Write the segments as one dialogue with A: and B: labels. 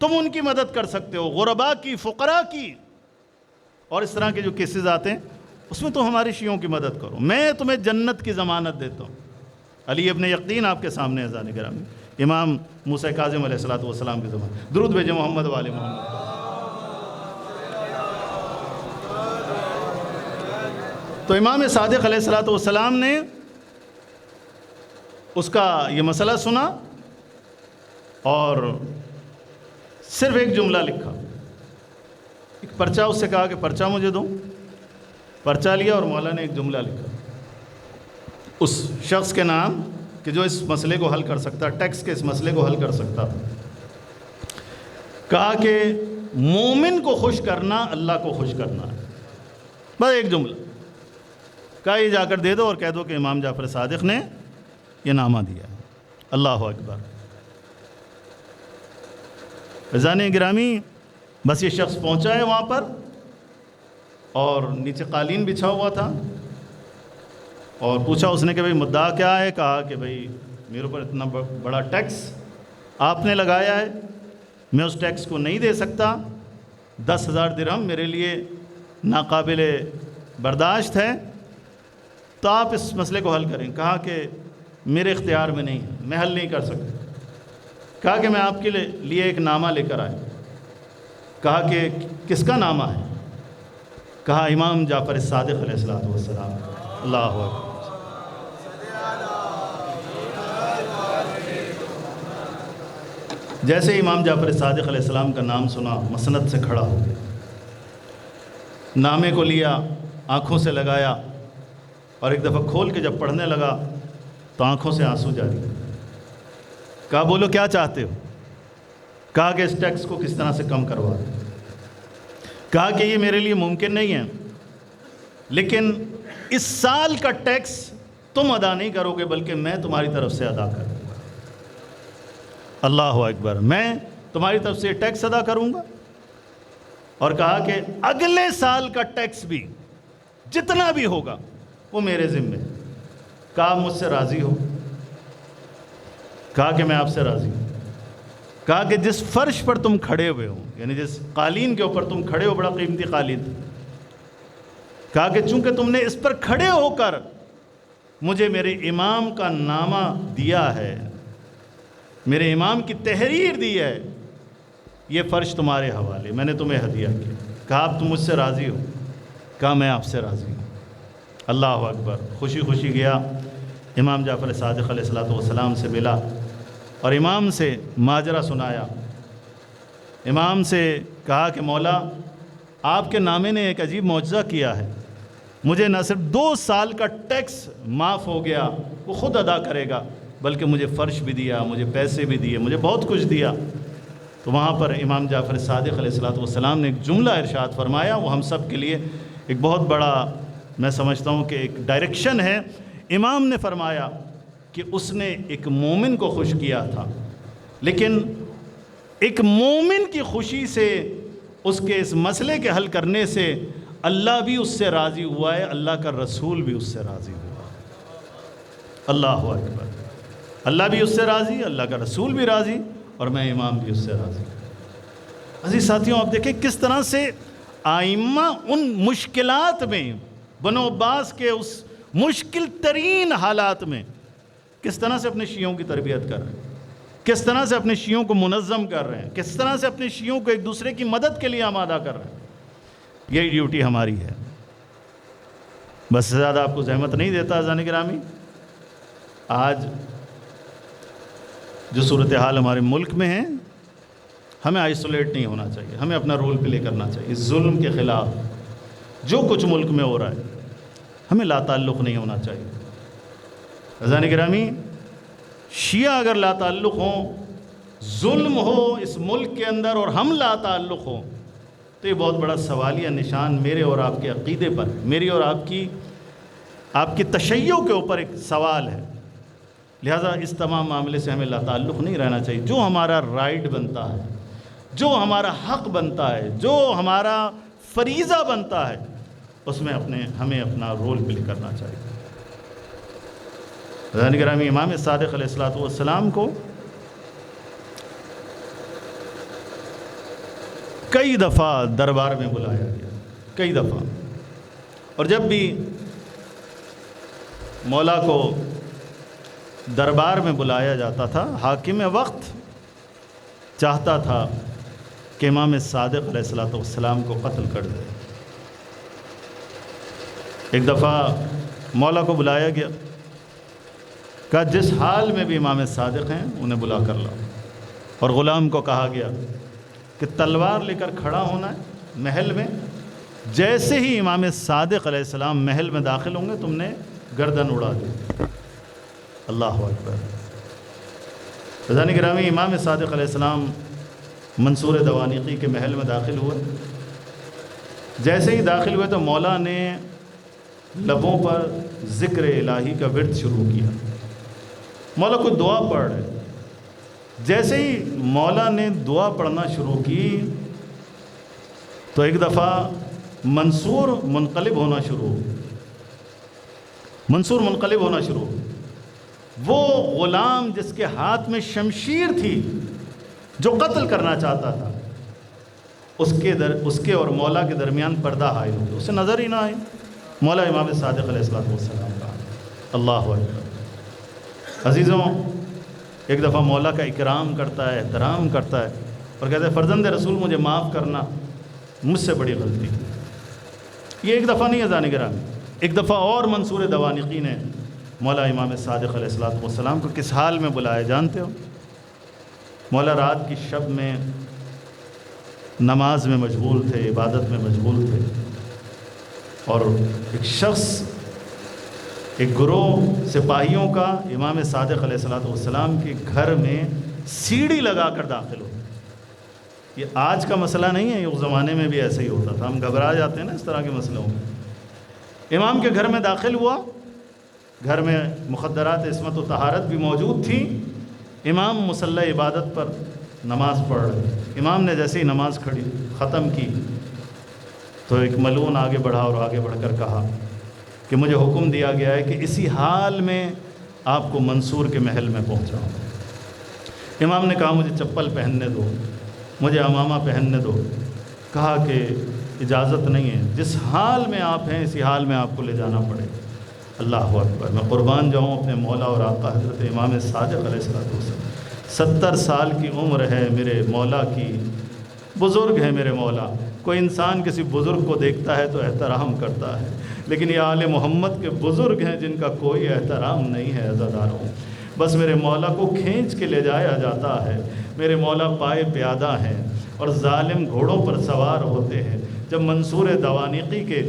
A: تم ان کی مدد کر سکتے ہو، غربا کی، فقراء کی، اور اس طرح کے جو کیسز آتے ہیں اس میں تم ہمارے شیعوں کی مدد کرو، میں تمہیں جنت کی ضمانت دیتا ہوں۔ علی ابن یقین آپ کے سامنے اذان گرامی، امام موسیٰ کاظم علیہ السلام کی زبان، درود بھیجے محمد والے محمد۔ تو امام صادق علیہ السلام نے اس کا یہ مسئلہ سنا اور صرف ایک جملہ لکھا، ایک پرچہ اس سے کہا کہ پرچہ مجھے دو، پرچہ لیا اور مولا نے ایک جملہ لکھا اس شخص کے نام کہ جو اس مسئلے کو حل کر سکتا، ٹیکس کے اس مسئلے کو حل کر سکتا تھا۔ کہا کہ مومن کو خوش کرنا اللہ کو خوش کرنا ہے، بس ایک جملہ کہا یہ جا کر دے دو اور کہہ دو کہ امام جعفر صادق نے یہ نامہ دیا ہے۔ اللہ اکبر۔ عزیزان گرامی، بس یہ شخص پہنچا ہے وہاں پر اور نیچے قالین بچھا ہوا تھا اور پوچھا اس نے کہ بھئی مدعا کیا ہے؟ کہا کہ بھئی میرے اوپر اتنا بڑا ٹیکس آپ نے لگایا ہے، میں اس ٹیکس کو نہیں دے سکتا، 10,000 درہم میرے لیے ناقابل برداشت ہے، تو آپ اس مسئلے کو حل کریں۔ کہا کہ میرے اختیار میں نہیں ہے، میں حل نہیں کر سکتا۔ کہا کہ میں آپ کے لیے ایک نامہ لے کر آئے۔ کہا کہ کس کا نامہ ہے؟ کہا امام جعفر صادق علیہ السلام۔ اللہ اکبر۔ جیسے امام جعفر صادق علیہ السلام کا نام سنا، مسند سے کھڑا ہو گیا، نامے کو لیا، آنکھوں سے لگایا اور ایک دفعہ کھول کے جب پڑھنے لگا تو آنکھوں سے آنسو جاری۔ کہا بولو کیا چاہتے ہو؟ کہا کہ اس ٹیکس کو کس طرح سے کم کروا دیں۔ کہا کہ یہ میرے لیے ممکن نہیں ہے، لیکن اس سال کا ٹیکس تم ادا نہیں کرو گے بلکہ میں تمہاری طرف سے ادا کروں گا۔ اللہ اکبر، میں تمہاری طرف سے یہ ٹیکس ادا کروں گا۔ اور کہا کہ اگلے سال کا ٹیکس بھی جتنا بھی ہوگا وہ میرے ذمے۔ کہا مجھ سے راضی ہو؟ کہا کہ میں آپ سے راضی ہوں۔ کہا کہ جس فرش پر تم کھڑے ہوئے ہو، یعنی جس قالین کے اوپر تم کھڑے ہو، بڑا قیمتی قالین تھا، کہا کہ چونکہ تم نے اس پر کھڑے ہو کر مجھے میرے امام کا نامہ دیا ہے، میرے امام کی تحریر دی ہے، یہ فرش تمہارے حوالے، میں نے تمہیں ہدیہ کیا۔ کہا اب تم مجھ سے راضی ہو؟ کہا میں آپ سے راضی ہوں۔ اللہ اکبر۔ خوشی خوشی گیا، امام جعفر صادق علیہ السلام سے ملا اور امام سے ماجرا سنایا۔ امام سے کہا کہ مولا آپ کے نامے نے ایک عجیب معجزہ کیا ہے، مجھے نہ صرف 2 سال کا ٹیکس معاف ہو گیا، وہ خود ادا کرے گا، بلکہ مجھے فرش بھی دیا، مجھے پیسے بھی دیے، مجھے بہت کچھ دیا۔ تو وہاں پر امام جعفر صادق علیہ السلام نے ایک جملہ ارشاد فرمایا، وہ ہم سب کے لیے ایک بہت بڑا، میں سمجھتا ہوں کہ ایک ڈائریکشن ہے۔ امام نے فرمایا کہ اس نے ایک مومن کو خوش کیا تھا، لیکن ایک مومن کی خوشی سے، اس کے اس مسئلے کے حل کرنے سے اللہ بھی اس سے راضی ہوا ہے، اللہ کا رسول بھی اس سے راضی ہوا۔ اللہ اکبر۔ اللہ بھی اس سے راضی، اللہ کا رسول بھی راضی، اور میں امام بھی اس سے راضی۔ عزیز ساتھیوں، آپ دیکھیں کس طرح سے ائمہ ان مشکلات میں، بنو عباس کے اس مشکل ترین حالات میں کس طرح سے اپنے شیعوں کی تربیت کر رہے ہیں، کس طرح سے اپنے شیعوں کو منظم کر رہے ہیں، کس طرح سے اپنے شیعوں کو ایک دوسرے کی مدد کے لیے آمادہ کر رہے ہیں۔ یہی ڈیوٹی ہماری ہے۔ بس زیادہ آپ کو زحمت نہیں دیتا عزیزان گرامی، آج جو صورتحال ہمارے ملک میں ہے، ہمیں آئسولیٹ نہیں ہونا چاہیے، ہمیں اپنا رول پلے کرنا چاہیے۔ ظلم کے خلاف جو کچھ ملک میں ہو رہا ہے، ہمیں لا تعلق نہیں ہونا چاہیے۔ عزیزان گرامی، شیعہ اگر لا تعلق ہوں، ظلم ہو اس ملک کے اندر اور ہم لا تعلق ہوں، تو یہ بہت بڑا سوالیہ نشان میرے اور آپ کے عقیدے پر، میری اور آپ کی تشیع کے اوپر ایک سوال ہے۔ لہٰذا اس تمام معاملے سے ہمیں لا تعلق نہیں رہنا چاہیے۔ جو ہمارا رائٹ بنتا ہے، جو ہمارا حق بنتا ہے، جو ہمارا فریضہ بنتا ہے، اس میں ہمیں اپنا رول پلے کرنا چاہیے۔ عزیزان گرامی، امام صادق علیہ السلام کو کئی دفعہ دربار میں بلایا گیا، کئی دفعہ، اور جب بھی مولا کو دربار میں بلایا جاتا تھا حاکم وقت چاہتا تھا کہ امام صادق علیہ السلام کو قتل کر دے۔ ایک دفعہ مولا کو بلایا گیا، کہا جس حال میں بھی امام صادق ہیں انہیں بلا کر لاؤ، اور غلام کو کہا گیا کہ تلوار لے کر کھڑا ہونا ہے محل میں، جیسے ہی امام صادق علیہ السلام محل میں داخل ہوں گے تم نے گردن اڑا دی۔ اللہ اکبر۔ فضان گرامی، امام صادق علیہ السلام منصور دوانیقی کے محل میں داخل ہوئے، جیسے ہی داخل ہوئے تو مولا نے لبوں پر ذکر الہی کا ورد شروع کیا، مولا کوئی دعا پڑھ رہے، جیسے ہی مولا نے دعا پڑھنا شروع کی تو ایک دفعہ منصور منقلب ہونا شروع، منصور منقلب ہونا شروع۔ وہ غلام جس کے ہاتھ میں شمشیر تھی، جو قتل کرنا چاہتا تھا، اس کے اور مولا کے درمیان پردہ حائل ہو گیا، اسے نظر ہی نہ آئی مولا امام صادق علیہ السلام کا۔ اللہ اکبر۔ عزیزوں، ایک دفعہ مولا کا اکرام کرتا ہے، احترام کرتا ہے، اور کہتا ہے فرزند رسول مجھے معاف کرنا، مجھ سے بڑی غلطی۔ یہ ایک دفعہ نہیں ہے زانی گرامی، ایک دفعہ اور منصور دوانیقی نے مولا امام صادق علیہ السلام کو کس حال میں بلایا جانتے ہو؟ مولا رات کی شب میں نماز میں مشغول تھے، عبادت میں مشغول تھے، اور ایک شخص، ایک گروہ سپاہیوں کا امام صادق علیہ السلام کے گھر میں سیڑھی لگا کر داخل ہو۔ یہ آج کا مسئلہ نہیں ہے، یہ اس زمانے میں بھی ایسے ہی ہوتا تھا، ہم گھبرا جاتے ہیں نا اس طرح کے مسئلوں میں۔ امام کے گھر میں داخل ہوا، گھر میں مخدرات عصمت و طہارت بھی موجود تھی، امام مصلی عبادت پر نماز پڑھ رہے۔ امام نے جیسے ہی نماز ختم کی تو ایک ملعون آگے بڑھا اور آگے بڑھ کر کہا کہ مجھے حکم دیا گیا ہے کہ اسی حال میں آپ کو منصور کے محل میں پہنچاؤں۔ امام نے کہا مجھے چپل پہننے دو، مجھے عمامہ پہننے دو۔ کہا کہ اجازت نہیں ہے، جس حال میں آپ ہیں اسی حال میں آپ کو لے جانا پڑے۔ اللہ اکبر۔ میں قربان جاؤں اپنے مولا اور آقا حضرت امام صادق علیہ السلام۔ 70 سال کی عمر ہے میرے مولا کی، بزرگ ہے میرے مولا۔ کوئی انسان کسی بزرگ کو دیکھتا ہے تو احترام کرتا ہے، لیکن یہ آل محمد کے بزرگ ہیں جن کا کوئی احترام نہیں ہے عزاداروں۔ بس میرے مولا کو کھینچ کے لے جایا جاتا ہے۔ میرے مولا پائے پیادہ ہیں اور ظالم گھوڑوں پر سوار ہوتے ہیں۔ جب منصور دوانیقی کے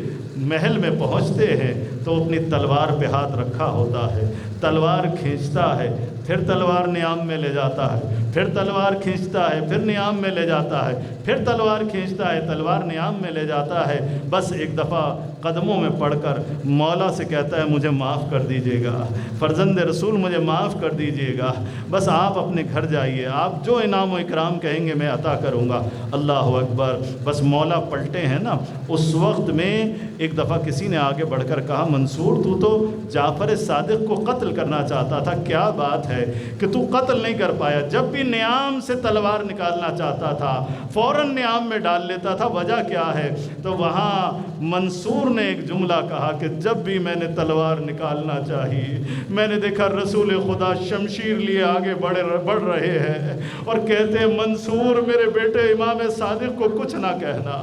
A: محل میں پہنچتے ہیں تو اپنی تلوار پہ ہاتھ رکھا ہوتا ہے، تلوار کھینچتا ہے، پھر تلوار نیام میں لے جاتا ہے، پھر تلوار کھینچتا ہے، پھر نیام میں لے جاتا ہے، پھر تلوار کھینچتا ہے، تلوار نیام میں لے جاتا ہے۔ بس ایک دفعہ قدموں میں پڑھ کر مولا سے کہتا ہے مجھے معاف کر دیجیے گا، فرزند رسول مجھے معاف کر دیجیے گا، بس آپ اپنے گھر جائیے، آپ جو انعام و اکرام کہیں گے میں عطا کروں گا۔ اللہ اکبر۔ بس مولا پلٹے ہیں نا، اس وقت میں ایک دفعہ کسی نے آگے بڑھ کر کہا منصور تو جعفر صادق کو قتل کرنا چاہتا تھا، کیا بات ہے کہ تو قتل نہیں کر پایا؟ جب بھی نیام سے تلوار نکالنا چاہتا تھا فوراً نیام میں ڈال لیتا تھا، وجہ کیا ہے؟ تو وہاں منصور نے ایک جملہ کہا کہ جب بھی میں نے تلوار نکالنا چاہی میں نے دیکھا رسول خدا شمشیر لیے آگے بڑھ رہے ہیں اور کہتے ہیں منصور میرے بیٹے امام صادق کو کچھ نہ کہنا،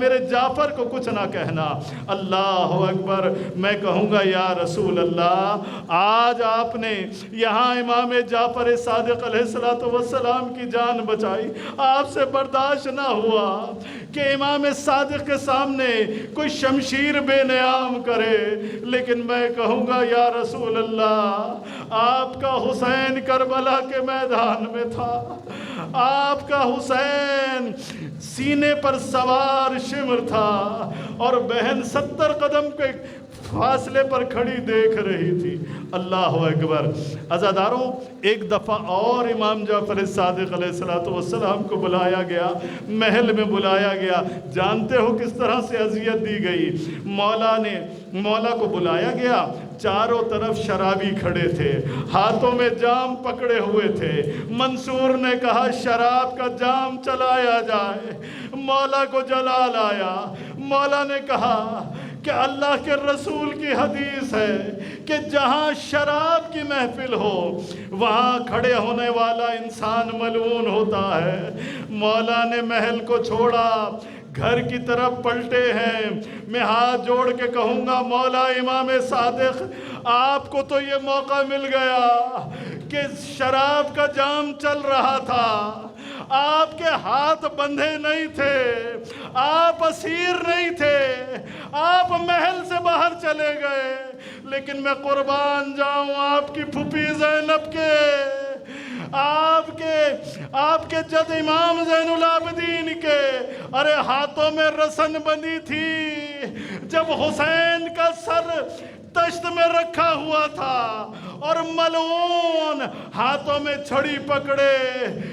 A: میرے جعفر کو کچھ نہ کہنا۔ اللہ اکبر۔ میں کہوں گا یا رسول اللہ، آج آپ نے یہاں امام جعفر صادق علیہ السلام کی جان بچائی، آپ سے برداشت نہ ہوا کہ امام صادق کے سامنے کوئی شمشیر بے نیام کرے، لیکن میں کہوں گا یا رسول اللہ، آپ کا حسین کربلا کے میدان میں تھا، آپ کا حسین سینے پر سوار شمر تھا، اور بہن 70 قدم کے فاصلے پر کھڑی دیکھ رہی تھی۔ اللہ اکبر۔ عزاداروں، ایک دفعہ اور امام جعفر صادق علیہ السلام کو بلایا گیا، محل میں بلایا گیا۔ جانتے ہو کس طرح سے اذیت دی گئی؟ مولا کو بلایا گیا، چاروں طرف شرابی کھڑے تھے، ہاتھوں میں جام پکڑے ہوئے تھے۔ منصور نے کہا شراب کا جام چلایا جائے۔ مولا کو جلال آیا۔ مولا نے کہا کہ اللہ کے رسول کی حدیث ہے کہ جہاں شراب کی محفل ہو وہاں کھڑے ہونے والا انسان ملعون ہوتا ہے۔ مولا نے محل کو چھوڑا، گھر کی طرف پلٹے ہیں۔ میں ہاتھ جوڑ کے کہوں گا مولا امام صادق، آپ کو تو یہ موقع مل گیا کہ شراب کا جام چل رہا تھا، آپ کے ہاتھ بندھے نہیں تھے، آپ اسیر نہیں تھے، آپ محل سے باہر چلے گئے، لیکن میں قربان جاؤں آپ کی پھوپھی زینب کے، آپ کے جد امام زین العابدین کے ارے ہاتھوں میں رسن بندھی تھی جب حسین کا سر تشت میں رکھا ہوا تھا اور ملعون ہاتھوں میں چھڑی پکڑے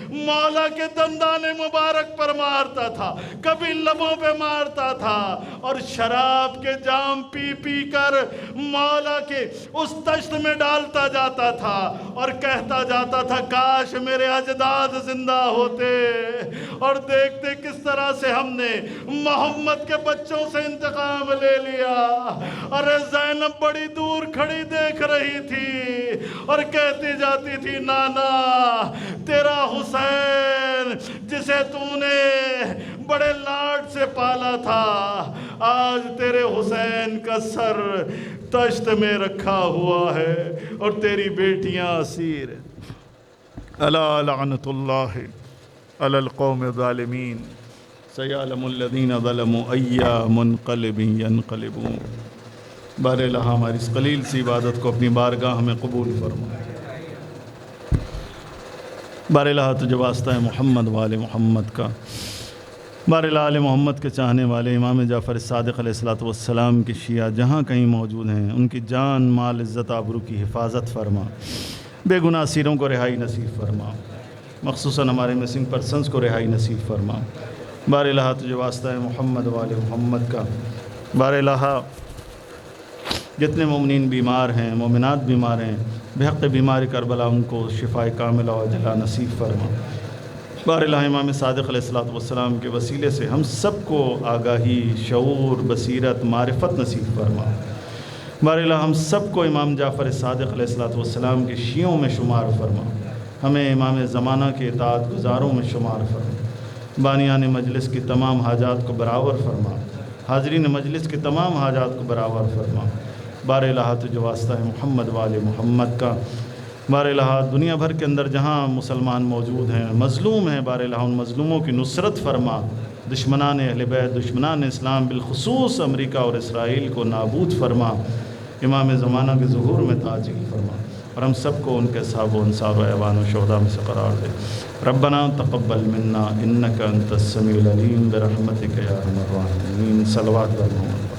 A: مولا کے دندان مبارک پر مارتا تھا، کبھی لبوں پہ مارتا تھا، اور شراب کے جام پی پی کر مولا کے اس تشت میں ڈالتا جاتا تھا اور کہتا جاتا تھا کاش میرے اجداد زندہ ہوتے اور دیکھتے کس طرح سے ہم نے محمد کے بچوں سے انتقام لے لیا۔ ارے زینب بڑی دور کھڑی دیکھ رہی تھی اور کہتی جاتی تھی نانا تیرا حسین جسے تو نے بڑے لاڈ سے پالا تھا آج تیرے حسین کا سر تشت میں رکھا ہوا ہے اور تیری بیٹیاں اسیر۔ الا لعنت اللہ علی القوم الظالمین سیعلم الذین ظلموا ای منقلب ینقلبون۔ بار الہ ہماری اس قلیل سی عبادت کو اپنی بارگاہ میں قبول فرما۔ بار الہ تجھے واسطہ ہے محمد وآل محمد کا، بار الہ آل محمد کے چاہنے والے امام جعفر صادق علیہ السلام کی شیعہ جہاں کہیں موجود ہیں ان کی جان مال عزت آبرو کی حفاظت فرما، بے گناہ اسیروں کو رہائی نصیب فرما، مخصوصاً ہمارے مسنگ پرسنز کو رہائی نصیب فرما۔ بار الہ تجھے واسطہ ہے محمد وآل محمد کا، بار الہ جتنے مومنین بیمار ہیں مومنات بیمار ہیں بحق بیمار کربلا ان کو شفاء کاملہ و عاجلہ نصیب فرما۔ بار الہ امام صادق علیہ السلام کے وسیلے سے ہم سب کو آگاہی، شعور، بصیرت، معرفت نصیب فرما۔ بار الہ ہم سب کو امام جعفر صادق علیہ السلام کے شیعوں میں شمار فرما، ہمیں امام زمانہ کے اطاعت گزاروں میں شمار فرما۔ بانیان مجلس کی تمام حاجات کو برابر فرما، حاضرین مجلس کی تمام حاجات کو برابر فرما۔ بار الہ تجھے واسطہ ہے محمد وآل محمد کا، بار الہ دنیا بھر کے اندر جہاں مسلمان موجود ہیں مظلوم ہیں، بار الہ ان مظلوموں کی نصرت فرما، دشمنان اہل بیت دشمنان اسلام بالخصوص امریکہ اور اسرائیل کو نابود فرما، امام زمانہ کے ظہور میں تعجیل فرما، اور ہم سب کو ان کے اصحاب و انصار و اعوان و شہداء میں سے قرار دے۔ ربنا تقبل منا انک انت السمیع العلیم برحمتک یا ارحم الراحمین۔ صلوات علی محمد۔